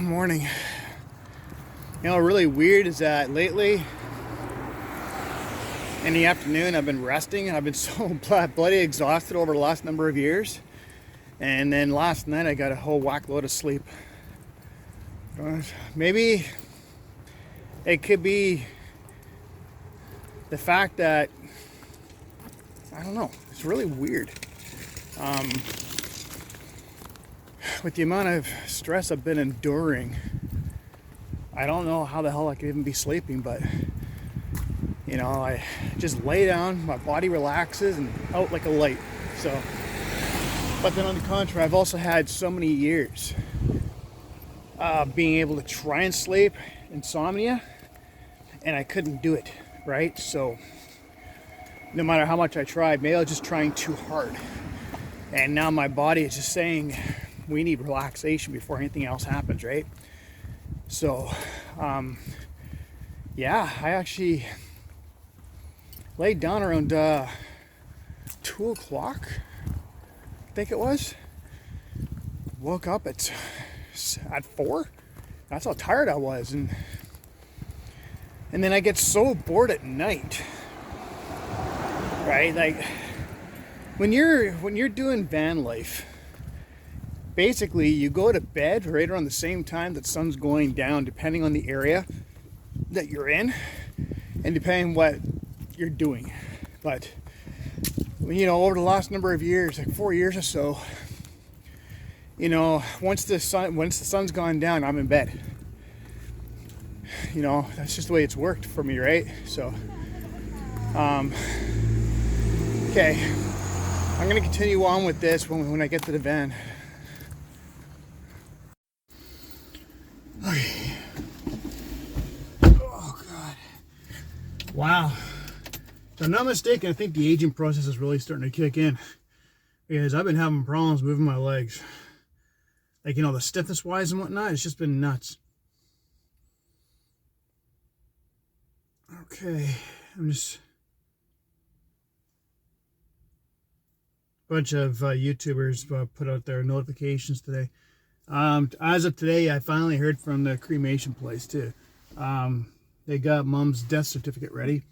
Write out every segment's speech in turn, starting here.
Morning. Really weird is that lately in the afternoon I've been resting. I've been so bloody exhausted over the last number of years. And then last night I got a whole whack load of sleep. Maybe it could be the fact that, I don't know, it's really weird. With the amount of stress I've been enduring, I don't know how the hell I could even be sleeping, but I just lay down, my body relaxes and out like a light. So, but then on the contrary, I've also had so many years being able to try and sleep, insomnia, and I couldn't do it, right? So no matter how much I tried, maybe I was just trying too hard. And now my body is just saying, we need relaxation before anything else happens, right? So, yeah, I actually laid down around 2 o'clock, I think it was. Woke up at 4. That's how tired I was. And then I get so bored at night, right? Like, when you're doing van life, basically you go to bed right around the same time that sun's going down, depending on the area that you're in and depending on what you're doing. But over the last number of years, like 4 years or so, once the sun's gone down, I'm in bed. That's just the way it's worked for me, right? So okay, I'm gonna continue on with this when I get to the van. Okay. Oh God. Wow. If I'm not mistaken, I think the aging process is really starting to kick in, because I've been having problems moving my legs. Like, the stiffness wise and whatnot, it's just been nuts. Okay. I'm just... bunch of YouTubers put out their notifications today. As of today, I finally heard from the cremation place too. They got Mom's death certificate ready,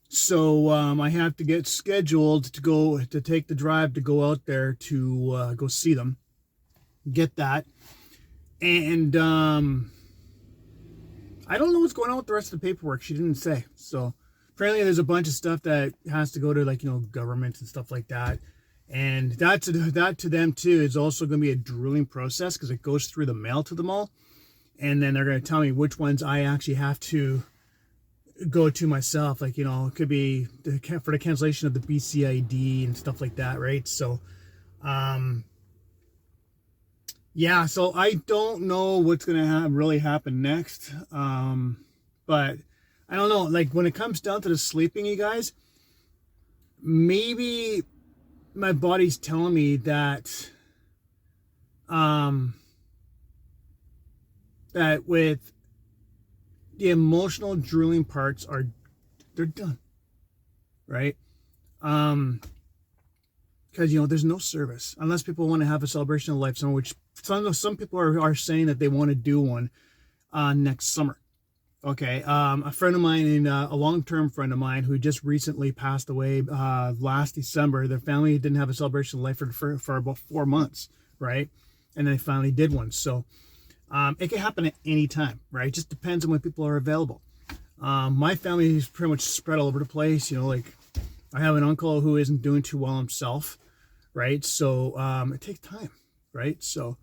so I have to get scheduled to take the drive to go out there to go see them, get that, and I don't know what's going on with the rest of the paperwork. She didn't say. So apparently, there's a bunch of stuff that has to go to government and stuff like that. And that to them too is also going to be a grueling process, because it goes through the mail to them all, and then they're going to tell me which ones I actually have to go to myself. Like, it could be for the cancellation of the BCID and stuff like that, right? So, yeah. So I don't know what's going to really happen next, but I don't know. Like, when it comes down to the sleeping, you guys, maybe my body's telling me that that with the emotional drooling parts they're done, right? Because there's no service unless people want to have a celebration of life somewhere, which some people are saying that they want to do one next summer. Okay, a friend of mine, and a long-term friend of mine, who just recently passed away last December, their family didn't have a celebration of life for about 4 months, right? And they finally did one. So it can happen at any time, right? It just depends on when people are available. My family is pretty much spread all over the place. Like, I have an uncle who isn't doing too well himself, right? So it takes time, right? So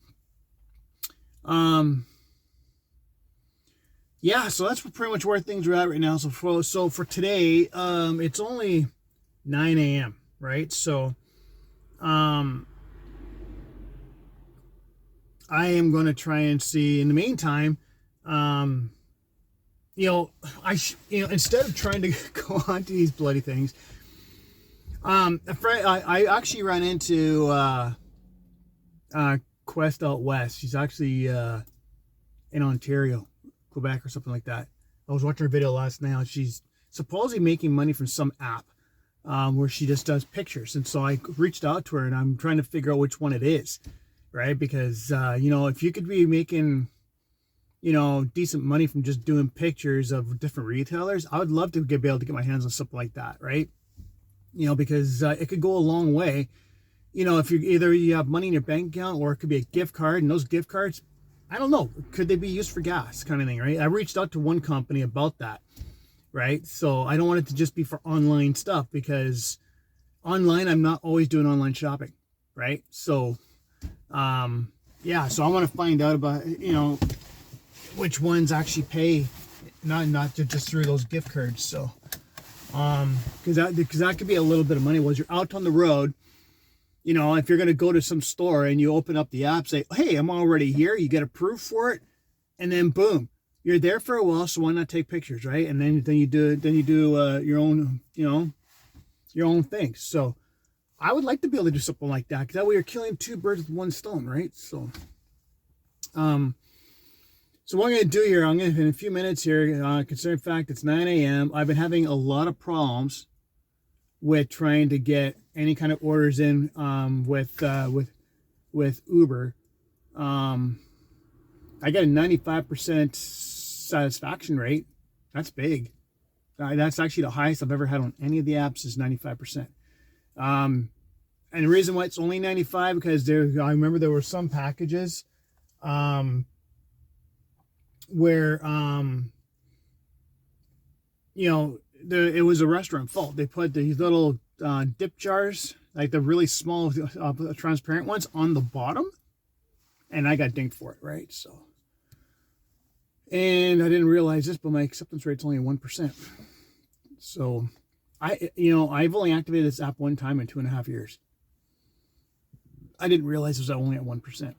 yeah, so that's pretty much where things are at right now. So for today, it's only 9 a.m., right? So I am going to try and see, in the meantime, instead of trying to go on to these bloody things, a friend, I actually ran into Quest out west. She's actually in Ontario, Quebec or something like that. I was watching her video last night. She's supposedly making money from some app where she just does pictures. And so I reached out to her, and I'm trying to figure out which one it is, right? Because, if you could be making decent money from just doing pictures of different retailers, I would love to be able to get my hands on something like that, right? Because it could go a long way. If you have money in your bank account, or it could be a gift card, and those gift cards, I don't know, could they be used for gas kind of thing, right? I reached out to one company about that, right? So I don't want it to just be for online stuff, because online, I'm not always doing online shopping, right? So, yeah, so I want to find out about, which ones actually pay, not just through those gift cards. So, because that could be a little bit of money. While you're out on the road, if you're going to go to some store and you open up the app, say, hey, I'm already here, you get approved for it, and then boom, you're there for a while, so why not take pictures, right? And then you do your own, your own thing. So I would like to be able to do something like that, because that way you're killing two birds with one stone, right? So so what I'm going to do here, in a few minutes here, considering the fact it's 9 a.m., I've been having a lot of problems with trying to get any kind of orders in with Uber. I got a 95% satisfaction rate. That's big. That's actually the highest I've ever had on any of the apps, is 95%. And the reason why it's only 95, because I remember there were some packages where it was a restaurant fault. They put these little dip jars, like the really small transparent ones, on the bottom, and I got dinged for it, right? So, and I didn't realize this, but my acceptance rate's only 1%. So I've only activated this app one time in 2.5 years. I didn't realize it was only at 1%.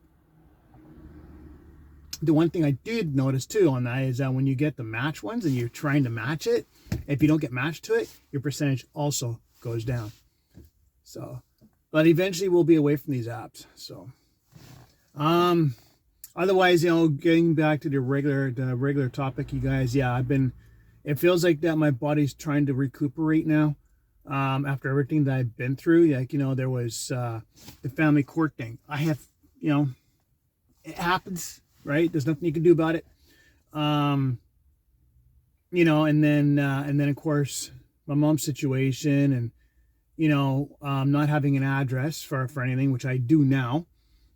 The one thing I did notice too on that is that when you get the match ones and you're trying to match it, if you don't get matched to it, your percentage also goes down. So, but eventually we'll be away from these apps. So, otherwise, getting back to the regular topic, you guys, yeah, it feels like that my body's trying to recuperate now. After everything that I've been through, like, there was the family court thing. I have, it happens, right? There's nothing you can do about it. And then of course my mom's situation, and not having an address for anything, which I do now.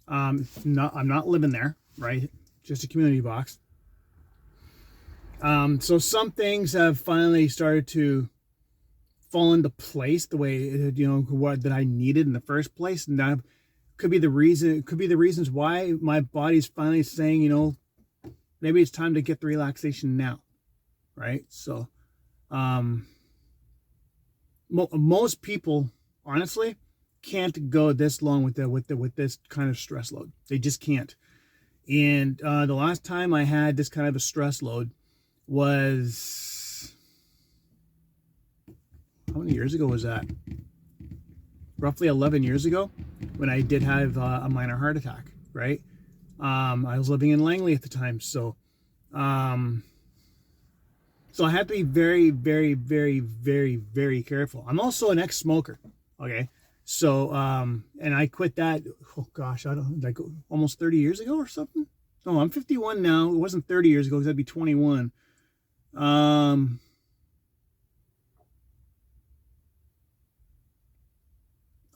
I'm not living there, right? Just a community box. So some things have finally started to fall into place the way what that I needed in the first place, and that could be the reasons why my body's finally saying, maybe it's time to get the relaxation now, right? So, most people honestly can't go this long with this kind of stress load. They just can't. And the last time I had this kind of a stress load was, how many years ago was that? Roughly 11 years ago, when I did have a minor heart attack, right? I was living in Langley at the time, so I have to be very, very, very, very, very careful. I'm also an ex-smoker, okay? So, and I quit that, oh gosh, like almost 30 years ago or something? No, I'm 51 now. It wasn't 30 years ago, because I'd be 21.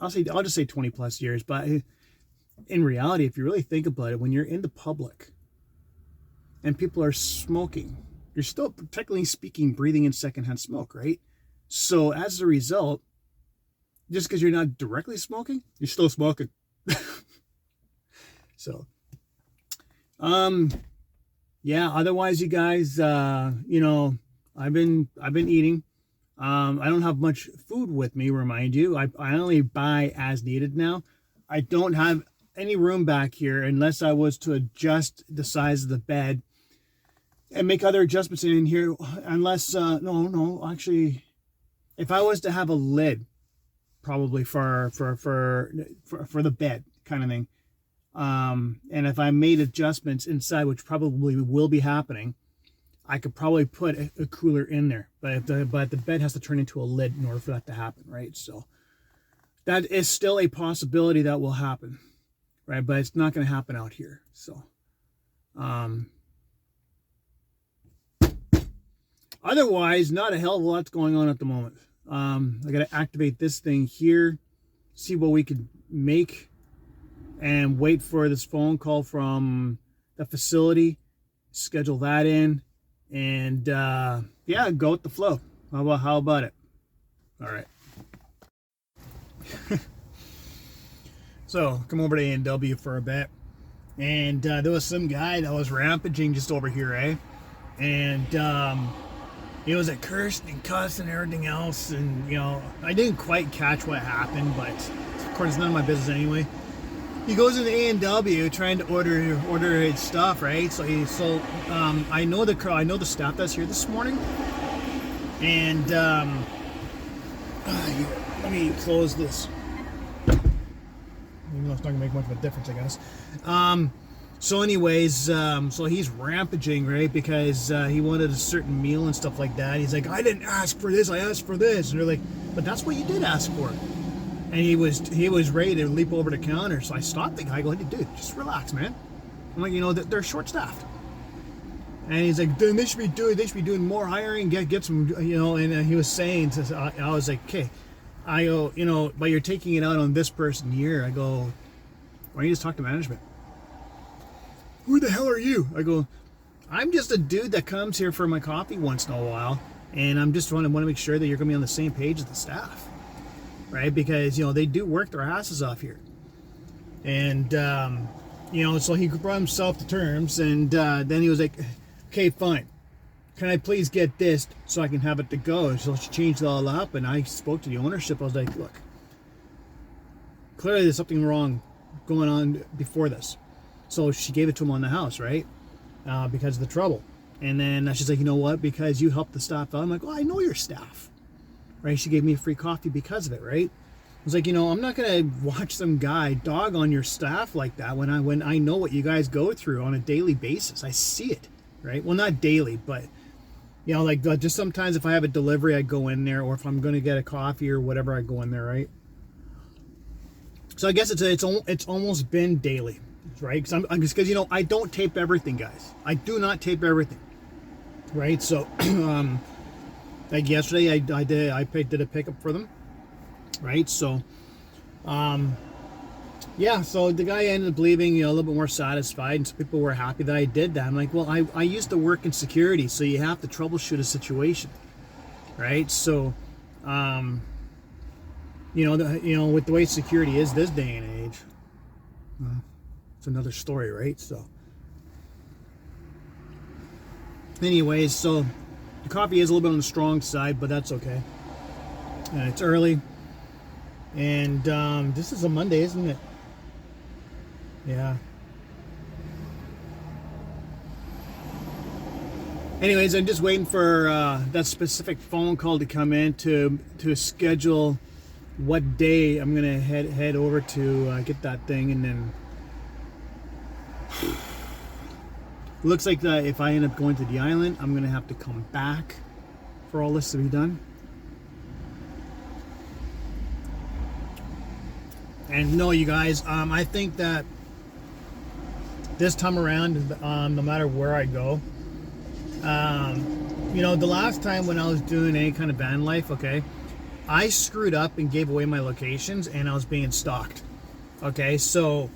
I'll just say 20 plus years, but in reality, if you really think about it, when you're in the public and people are smoking, you're still, technically speaking, breathing in secondhand smoke, right? So as a result, just because you're not directly smoking, you're still smoking. So, yeah, otherwise, you guys, I've been eating. I don't have much food with me, remind you. I only buy as needed now. I don't have any room back here unless I was to adjust the size of the bed and make other adjustments in here. Unless, no, actually, if I was to have a lid, probably for the bed kind of thing. And if I made adjustments inside, which probably will be happening, I could probably put a cooler in there, but the bed has to turn into a lid in order for that to happen, right? So that is still a possibility that will happen, right? But it's not going to happen out here. So, Otherwise, not a hell of a lot's going on at the moment. I got to activate this thing here, see what we could make, and wait for this phone call from the facility, schedule that in, and yeah, go with the flow. How about it? All right. So, come over to A&W for a bit, and there was some guy that was rampaging just over here, eh? And he was like cursing and cussing and everything else, and you know, I didn't quite catch what happened, but of course it's none of my business anyway. He goes into A&W trying to order his stuff, right? So I know the staff that's here this morning, and let me close this. Even though it's not gonna make much of a difference, I guess. So anyways, so he's rampaging, right? Because he wanted a certain meal and stuff like that. He's like, I didn't ask for this, I asked for this. And they're like, but that's what you did ask for. And he was ready to leap over the counter. So I stopped the guy. I go, hey, dude, just relax, man. I'm like, you know, they're short-staffed. And he's like, they should be doing more hiring, get some, you know. And he was saying, I was like, okay. I go, you know, but you're taking it out on this person here. I go, why don't you just talk to management? Who the hell are you? I go, I'm just a dude that comes here for my coffee once in a while, and I'm just want to make sure that you're going to be on the same page as the staff, right? Because, you know, they do work their asses off here. And, you know, so he brought himself to terms, and then he was like, okay, fine. Can I please get this so I can have it to go? So she changed it all up, and I spoke to the ownership. I was like, look, clearly there's something wrong going on before this. So she gave it to him on the house, right? Because of the trouble. And then she's like, you know what? Because you helped the staff out. I'm like, well, I know your staff, right? She gave me a free coffee because of it, right? I was like, you know, I'm not gonna watch some guy dog on your staff like that when I know what you guys go through on a daily basis. I see it, right? Well, not daily, but you know, like just sometimes if I have a delivery, I go in there, or if I'm gonna get a coffee or whatever, I go in there, right? So I guess it's almost been daily, right? Because you know, I don't tape everything, guys. I do not tape everything, right? So like yesterday, I did a pickup for them, right? So yeah, so the guy ended up leaving, you know, a little bit more satisfied, and some people were happy that I did that. I'm like, well, I used to work in security, so you have to troubleshoot a situation, right? So, you know, with the way security is this day and age, it's another story, right? So, anyways, so the coffee is a little bit on the strong side, but that's okay. It's early, and this is a Monday, isn't it? Yeah. Anyways, I'm just waiting for that specific phone call to come in to schedule what day I'm gonna head over to get that thing, and then looks like that if I end up going to the island, I'm gonna have to come back for all this to be done. And no, you guys, I think that this time around, no matter where I go, you know, the last time when I was doing any kind of van life, okay, I screwed up and gave away my locations, and I was being stalked. Okay, so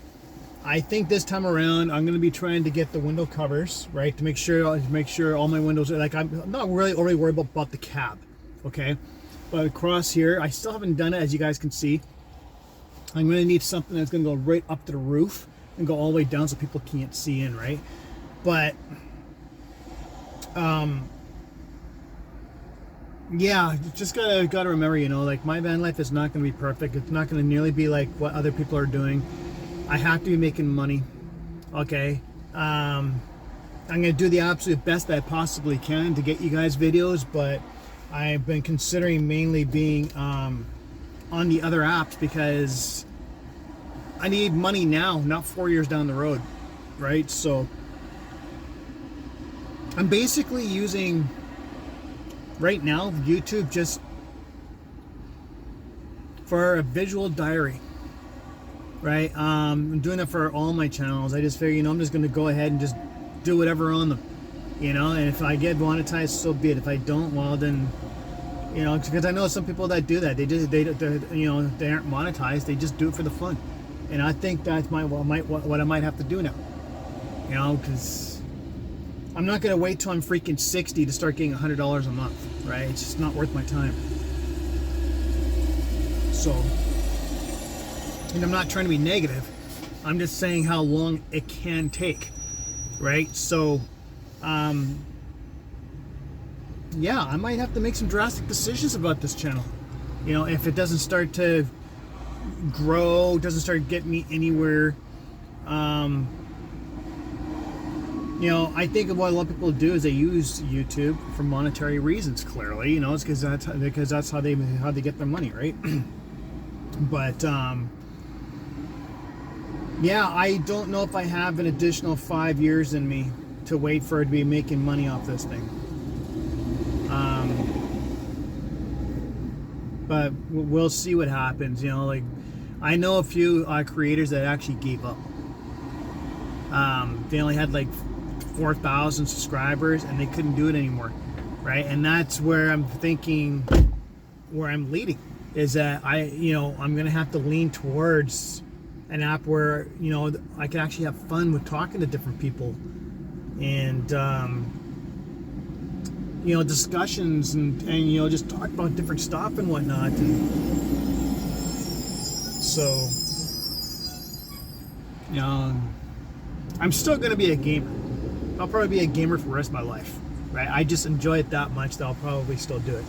I think this time around I'm going to be trying to get the window covers, right, to make sure all my windows are, like, I'm not really already worried about the cab, okay, but across here I still haven't done it, as you guys can see. I'm going to need something that's going to go right up to the roof and go all the way down so people can't see in, right? But yeah, just gotta remember, you know, like, my van life is not going to be perfect. It's not going to nearly be like what other people are doing. I have to be making money, okay? I'm going to do the absolute best that I possibly can to get you guys videos, but I've been considering mainly being on the other apps because I need money now, not 4 years down the road, right? So I'm basically using right now YouTube just for a visual diary, right? I'm doing it for all my channels. I just figure, you know, I'm just going to go ahead and just do whatever on them, And if I get monetized, so be it. If I don't, well then, because I know some people that do that. They aren't monetized. They just do it for the fun, and I think that's what I might have to do now. Because I'm not gonna wait till I'm freaking 60 to start getting $100 a month, right? It's just not worth my time. So, and I'm not trying to be negative. I'm just saying how long it can take, right? So, yeah, I might have to make some drastic decisions about this channel. If it doesn't start to grow, doesn't start getting me anywhere. I think what a lot of people do is they use YouTube for monetary reasons. Clearly, it's because that's how they get their money, right? But yeah, I don't know if I have an additional 5 years in me to wait for it to be making money off this thing. But we'll see what happens. I know a few creators that actually gave up. They only had like 4,000 subscribers and they couldn't do it anymore, right? And that's where I'm thinking, where I'm leading, is that I'm gonna have to lean towards an app where I can actually have fun with talking to different people, and discussions and just talk about different stuff and whatnot. And so I'm still gonna be a gamer. I'll probably be a gamer for the rest of my life, right? I just enjoy it that much that I'll probably still do it,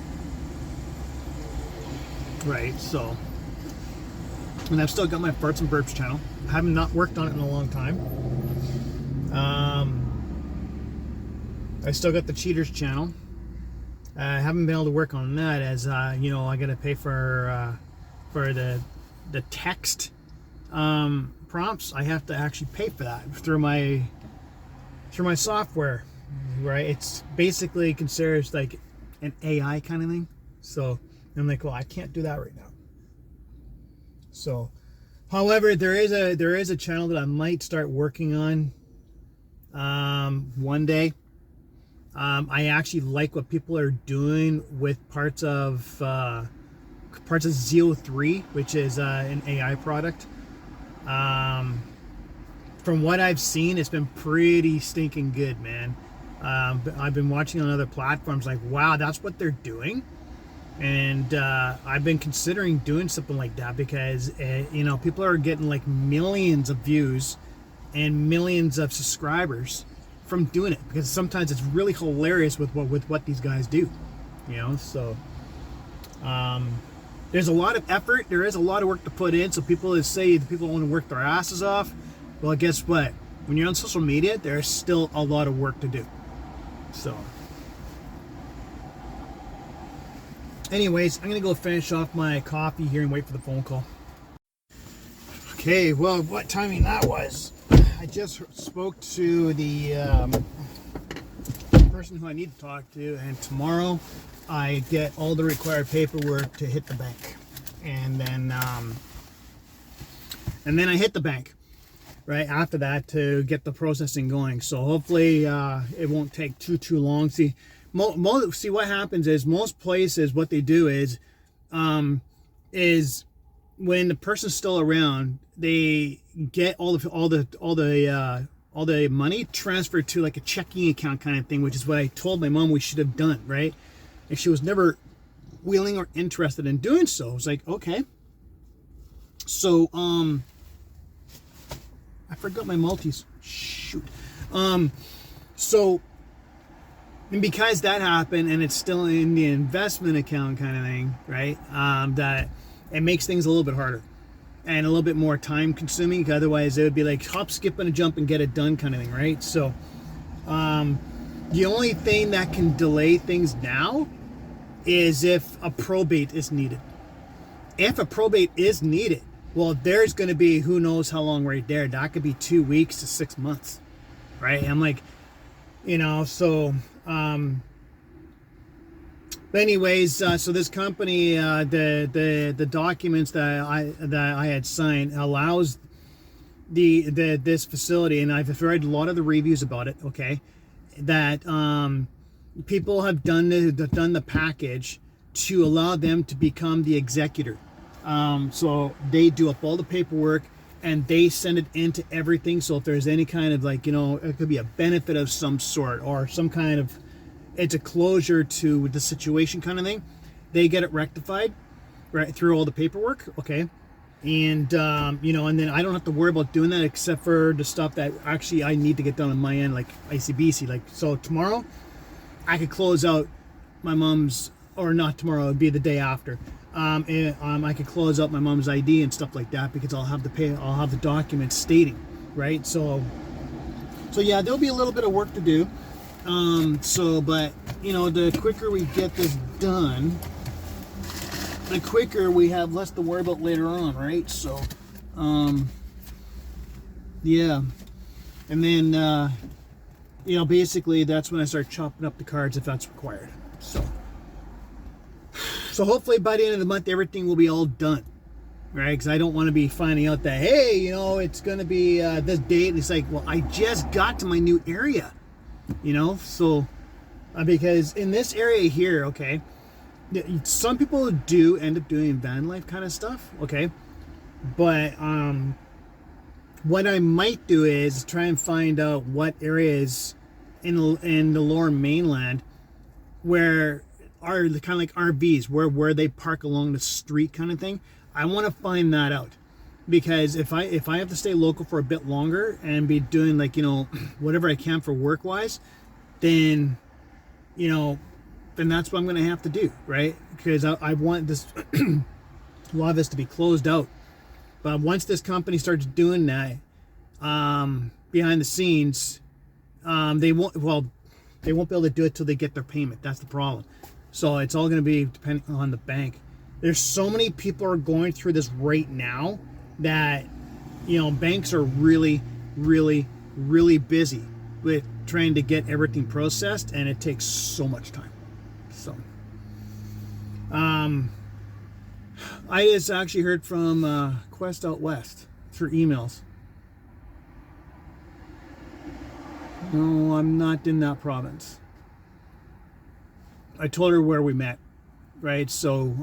right? So, and I've still got my Farts and Burps channel. I have not worked on it in a long time. I still got the Cheaters channel. I haven't been able to work on that as I got to pay for the text prompts. I have to actually pay for that through my software, right? It's basically considered like an AI kind of thing. So I'm like, well, I can't do that right now. So, however, there is a channel that I might start working on one day. I actually like what people are doing with parts of Zeo 3, which is an AI product. From what I've seen, it's been pretty stinking good, man. I've been watching on other platforms, like, wow, that's what they're doing. And I've been considering doing something like that because, people are getting like millions of views and millions of subscribers from doing it, because sometimes it's really hilarious with what these guys do, so there's a lot of effort, there is a lot of work to put in. So people say that people want to work their asses off. Well, guess what? When you're on social media, there's still a lot of work to do. So anyways, I'm gonna go finish off my coffee here and wait for the phone call. Okay, well, what timing that was. I just spoke to the person who I need to talk to, and tomorrow I get all the required paperwork to hit the bank, and then I hit the bank right after that to get the processing going. So hopefully it won't take too long. See what happens is most places, what they do is when the person's still around, they get all the money transferred to like a checking account kind of thing, which is what I told my mom we should have done, right? And she was never willing or interested in doing so. I was like, okay. So I forgot my multis. Shoot. So, and because that happened and it's still in the investment account kind of thing, right? That it makes things a little bit harder and a little bit more time consuming. Otherwise, it would be like hop, skip, and a jump and get it done kind of thing, right? So, the only thing that can delay things now is if a probate is needed. If a probate is needed, well, there's going to be who knows how long right there. That could be 2 weeks to 6 months, right? I'm like, so, but anyways, so this company, the documents that I had signed allows this facility, and I've read a lot of the reviews about it, okay, that people have done the package to allow them to become the executor. So they do up all the paperwork and they send it into everything. So if there's any kind of like, it could be a benefit of some sort or some kind of, it's a closure to the situation kind of thing, they get it rectified right through all the paperwork. Okay. And, and then I don't have to worry about doing that except for the stuff that actually I need to get done on my end, like ICBC. Like, so tomorrow I could close out my mom's, or not tomorrow, it would be the day after. I could close out my mom's ID and stuff like that because I'll have the documents stating, right? So yeah, there'll be a little bit of work to do. But the quicker we get this done, the quicker we have less to worry about later on, right? So, yeah. And then, basically that's when I start chopping up the cards if that's required. So hopefully by the end of the month, everything will be all done, right? Because I don't want to be finding out that, hey, it's going to be this date. And it's like, well, I just got to my new area, So, because in this area here, okay, some people do end up doing van life kind of stuff, okay? But what I might do is try and find out what areas in the lower mainland where are kind of like RVs, where they park along the street kind of thing. I want to find that out, because if I have to stay local for a bit longer and be doing like whatever I can for work wise, then then that's what I'm going to have to do, right? Because I want this a lot of this to be closed out. But once this company starts doing that behind the scenes, they won't be able to do it till they get their payment. That's the problem. So it's all going to be depending on the bank. There's so many people are going through this right now that banks are really, really, really busy with trying to get everything processed, and it takes so much time. So, I just actually heard from Quest Out West through emails. No, I'm not in that province. I told her where we met, right? So,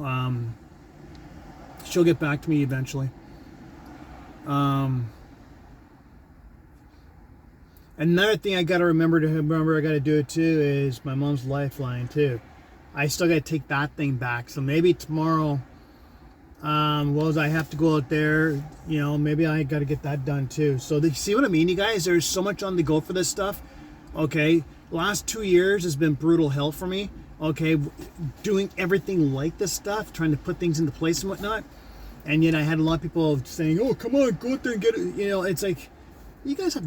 she'll get back to me eventually. Another thing I got to remember, I got to do it too, is my mom's lifeline too. I still got to take that thing back. So maybe tomorrow, I have to go out there, maybe I got to get that done too. So see what I mean, you guys? There's so much on the go for this stuff. Okay. Last 2 years has been brutal hell for me. Okay. Doing everything like this stuff, trying to put things into place and whatnot. And yet I had a lot of people saying, oh, come on, go out there and get it. It's like, you guys have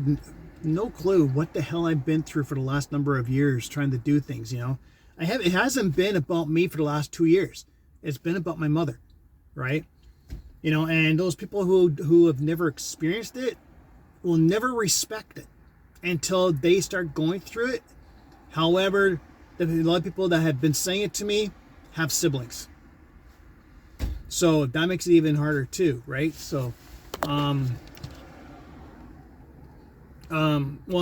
no clue what the hell I've been through for the last number of years trying to do things, It hasn't been about me for the last 2 years. It's been about my mother, right? And those people who have never experienced it will never respect it until they start going through it. However, a lot of people that have been saying it to me have siblings. So that makes it even harder too, right? So, well,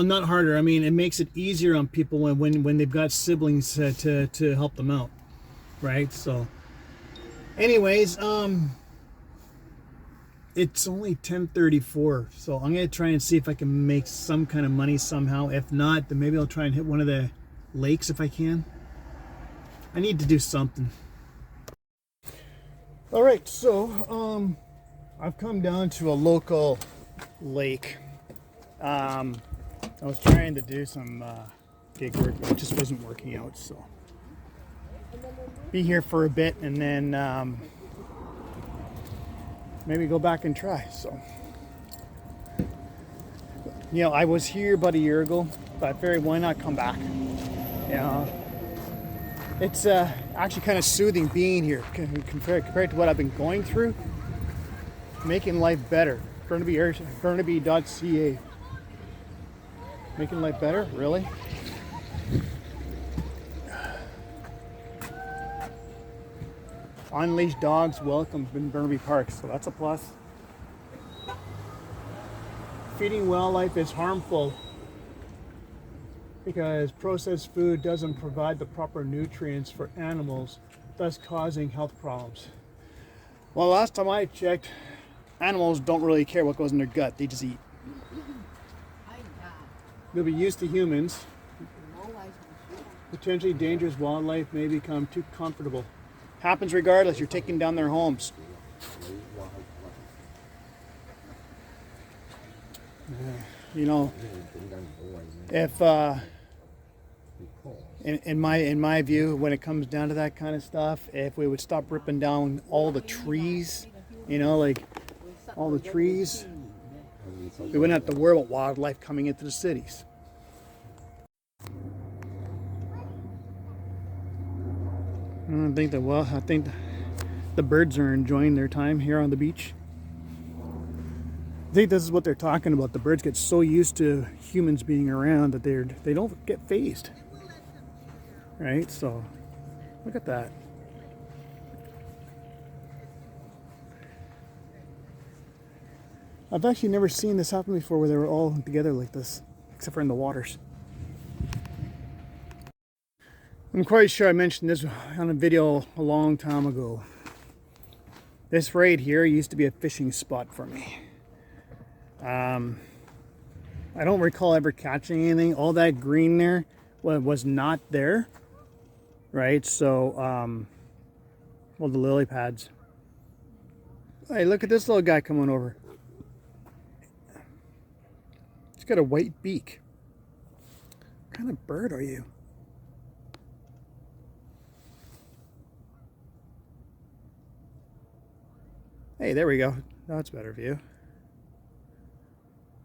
not harder. I mean, it makes it easier on people when they've got siblings to help them out, right? So, anyways, it's only 10:34, so I'm gonna try and see if I can make some kind of money somehow. If not, then maybe I'll try and hit one of the lakes if I can. I need to do something. All right, so I've come down to a local lake. I was trying to do some gig work, but it just wasn't working out, so be here for a bit and then maybe go back and try. So, I was here about a year ago, but I figured why not come back? It's actually kind of soothing being here compared to what I've been going through. Making life better. Burnaby.ca. Making life better? Really? Unleashed dogs welcome in Burnaby Park, so that's a plus. Feeding wildlife is harmful. because processed food doesn't provide the proper nutrients for animals, thus causing health problems. Well, last time I checked, animals don't really care what goes in their gut, they just eat. They'll be used to humans. Potentially dangerous wildlife may become too comfortable. Happens regardless, you're taking down their homes. You know, if in my view, when it comes down to that kind of stuff, if we would stop ripping down all the trees, you know, like all the trees, we wouldn't have to worry about wildlife coming into the cities. I think the birds are enjoying their time here on the beach. I think this is what they're talking about. The birds get so used to humans being around that they don't get phased. Right? So look at that. I've actually never seen this happen before where they were all together like this, except for in the waters. I'm quite sure I mentioned this on a video a long time ago. This right here used to be a fishing spot for me. I don't recall ever catching anything. All that green there was not there, right? So, well, the lily pads. Hey, look at this little guy coming over. He's got a white beak. What kind of bird are you? Hey, there we go. That's a better view.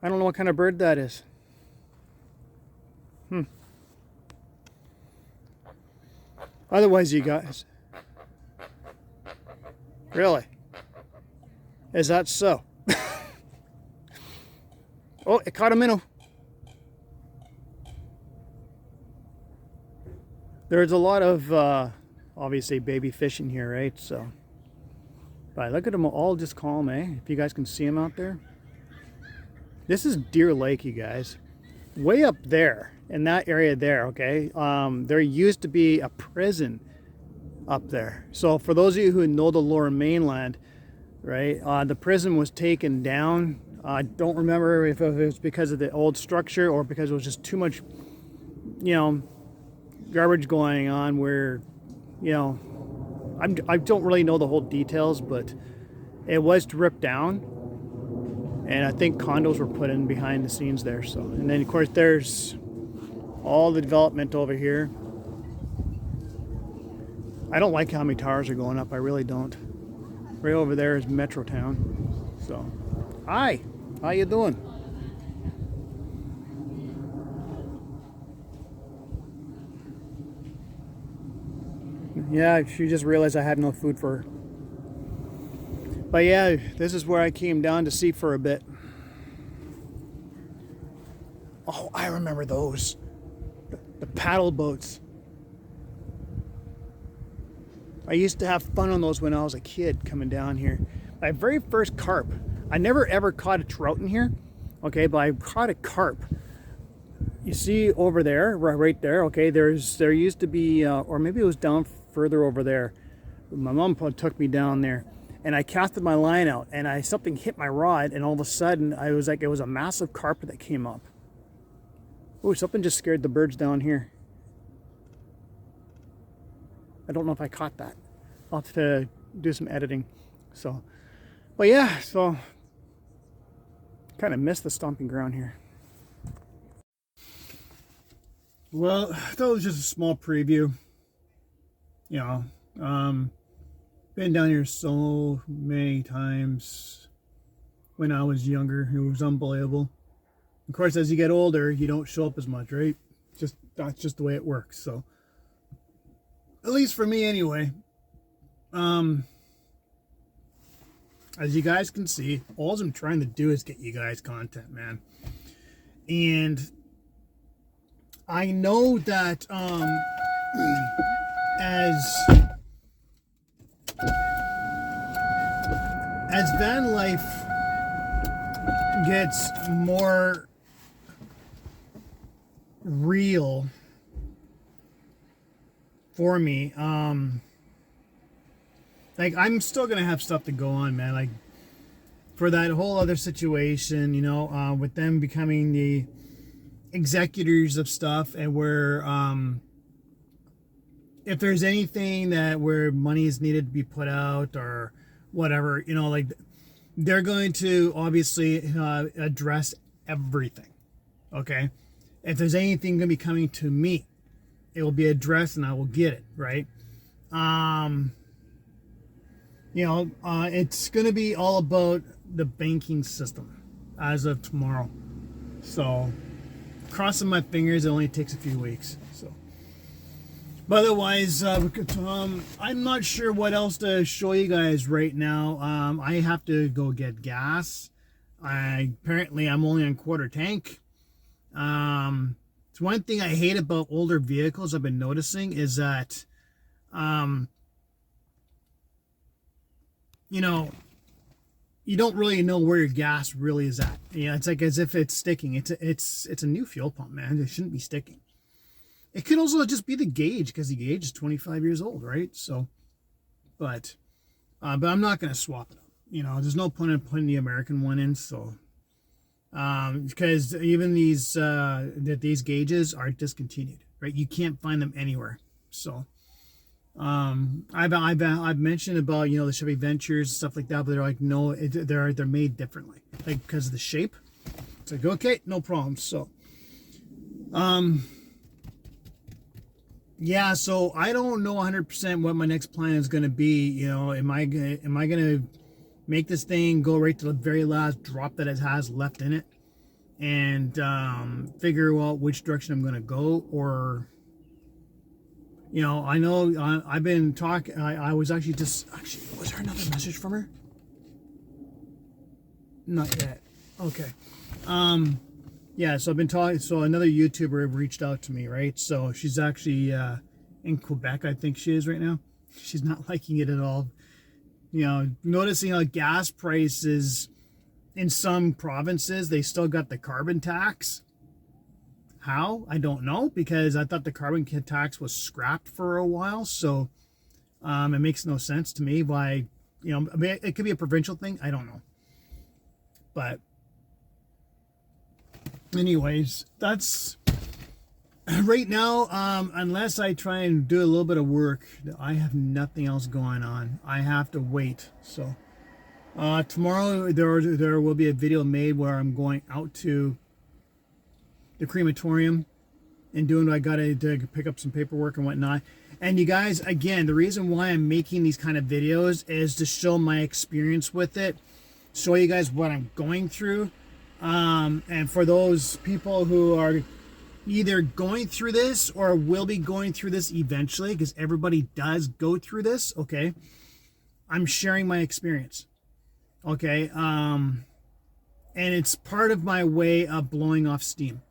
I don't know what kind of bird that is. Otherwise, you guys. Really? Is that so? Oh, it caught a minnow. There's a lot of, obviously, baby fish in here, right? So, but look at them all just calm, eh? If you guys can see them out there. This is Deer Lake, you guys. Way up there, in that area there, okay? There used to be a prison up there. So for those of you who know the Lower Mainland, right? The prison was taken down. I don't remember if it was because of the old structure or because it was just too much, you know, garbage going on where, you know, I don't really know the whole details, but it was ripped down. And I think condos were put in behind the scenes there. So, and then of course there's all the development over here. I don't like how many towers are going up. I really don't. Right over there is Metrotown. So, hi, how you doing? Yeah, she just realized I had no food for her. But yeah, this is where I came down to see for a bit. Oh, I remember those. The paddle boats. I used to have fun on those when I was a kid coming down here. My very first carp. I never ever caught a trout in here. Okay, but I caught a carp. You see over there, right there, okay, there used to be, or maybe it was down further over there. My mom took me down there. And I casted my line out, and something hit my rod, and all of a sudden, I was like, it was a massive carp that came up. Oh, something just scared the birds down here. I don't know if I caught that. I'll have to do some editing. So, but yeah, so kind of missed the stomping ground here. Well, that was just a small preview. You know, been down here so many times when I was younger. It was unbelievable. Of course, as you get older, you don't show up as much, right? That's just the way it works. So, at least for me anyway. As you guys can see, all I'm trying to do is get you guys content, man. And I know that as van life gets more real for me. Like, I'm still gonna have stuff to go on, man. Like, for that whole other situation, you know, with them becoming the executors of stuff, and where if there's anything that where money is needed to be put out or whatever, you know, like, they're going to obviously address everything. Okay, if there's anything going to be coming to me, it will be addressed and I will get it, right? You know, it's going to be all about the banking system as of tomorrow. So, crossing my fingers, it only takes a few weeks. So, but otherwise, I'm not sure what else to show you guys right now. I have to go get gas. Apparently, I'm only on quarter tank. It's one thing I hate about older vehicles I've been noticing is that, you know, you don't really know where your gas really is at. You know, it's like as if it's sticking. It's a new fuel pump, man. It shouldn't be sticking. It could also just be the gauge, because the gauge is 25 years old, right? So, but I'm not going to swap it up. You know, there's no point in putting the American one in. So, because even these gauges are discontinued, right? You can't find them anywhere. So, I've mentioned about, you know, the Chevy Ventures, stuff like that, but they're like, no, they're made differently, like, because of the shape. It's like, okay, no problem. So, yeah, so I don't know 100% what my next plan is going to be. You know, am I going to make this thing go right to the very last drop that it has left in it, and figure out which direction I'm going to go? Or, you know, I know I've been talking. I was actually was there another message from her? Not yet. Okay. Yeah, so I've been talking. So another YouTuber reached out to me, right? So she's actually in Quebec, I think she is right now. She's not liking it at all. You know, noticing how gas prices in some provinces, they still got the carbon tax. How? I don't know, because I thought the carbon tax was scrapped for a while. So it makes no sense to me why, you know, I mean, it could be a provincial thing. I don't know. But anyways, that's right now. Unless I try and do a little bit of work, I have nothing else going on. I have to wait. So tomorrow there will be a video made where I'm going out to the crematorium and doing what I gotta do to pick up some paperwork and whatnot. And you guys, again, the reason why I'm making these kind of videos is to show my experience with it, show you guys what I'm going through. And for those people who are either going through this or will be going through this eventually, because everybody does go through this, okay, I'm sharing my experience, okay, and it's part of my way of blowing off steam,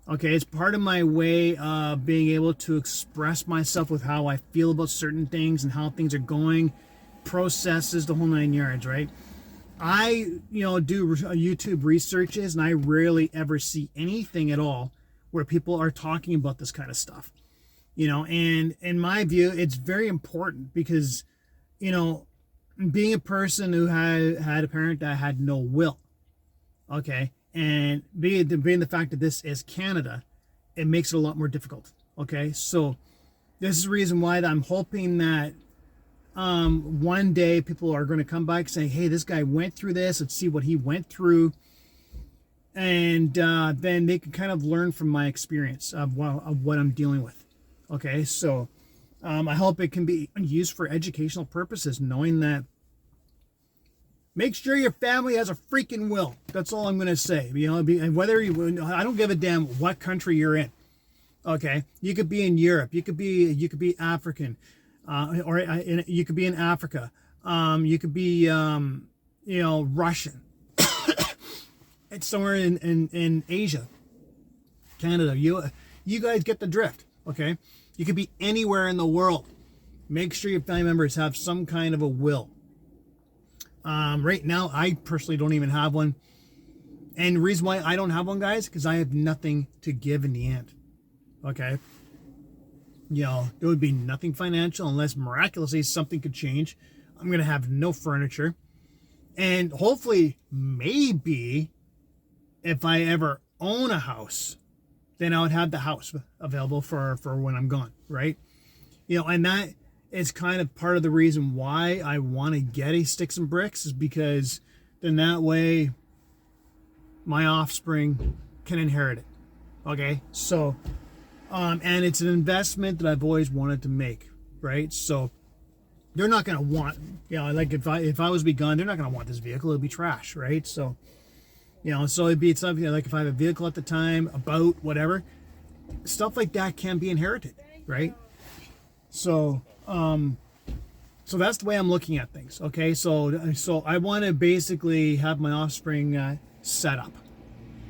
okay, it's part of my way of being able to express myself with how I feel about certain things and how things are going, processes, the whole 9 yards, right? I, you know, do YouTube researches, and I rarely ever see anything at all where people are talking about this kind of stuff, you know, and in my view, it's very important because, you know, being a person who had a parent that had no will, okay, and being the fact that this is Canada, it makes it a lot more difficult, okay? So this is the reason why I'm hoping that one day people are going to come back and say, hey, this guy went through this, let's see what he went through, and then they can kind of learn from my experience of what I'm dealing with, okay? So I hope it can be used for educational purposes, knowing that make sure your family has a freaking will. That's all I'm going to say. You know, whether you, I don't give a damn what country you're in, okay? You could be in Europe, you could be African, or you could be in Africa, you could be, you know, Russian. It's somewhere in Asia, Canada. You guys get the drift, okay? You could be anywhere in the world. Make sure your family members have some kind of a will. Right now, I personally don't even have one. And the reason why I don't have one, guys, because I have nothing to give in the end. Okay. You know, there would be nothing financial unless miraculously something could change. I'm going to have no furniture. And hopefully, maybe, if I ever own a house, then I would have the house available for when I'm gone, right? You know, and that is kind of part of the reason why I want to get a sticks and bricks, is because then that way my offspring can inherit it. Okay, so and it's an investment that I've always wanted to make, right? So they're not going to want, you know, like if I was to be gone, they're not going to want this vehicle. It'll be trash, right? So, you know, so it'd be something like if I have a vehicle at the time, a boat, whatever, stuff like that can be inherited, right? So, so that's the way I'm looking at things. Okay, so I want to basically have my offspring set up.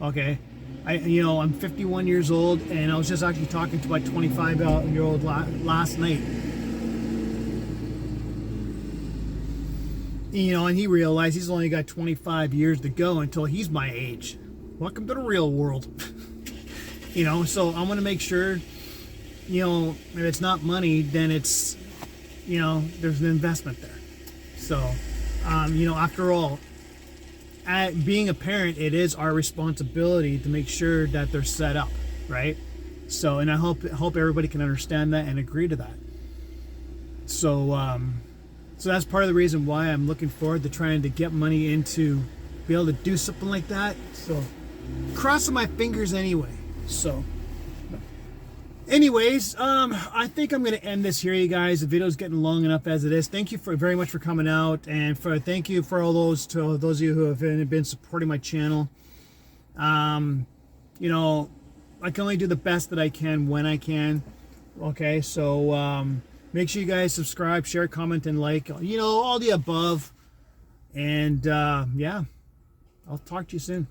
Okay, I'm 51 years old, and I was just actually talking to my 25-year-old last night. You know, and he realized he's only got 25 years to go until he's my age. Welcome to the real world. You know, so I want to make sure, you know, if it's not money, then it's, you know, there's an investment there. So, you know, after all, being a parent, it is our responsibility to make sure that they're set up, right? So, and I hope everybody can understand that and agree to that. So, so that's part of the reason why I'm looking forward to trying to get money into be able to do something like that. So, crossing my fingers anyway. So, anyways, I think I'm going to end this here, you guys. The video's getting long enough as it is. Thank you very much for coming out, and thank you for all those of you who have been supporting my channel. You know, I can only do the best that I can when I can. Okay, so make sure you guys subscribe, share, comment, and like. You know, all the above. And yeah, I'll talk to you soon.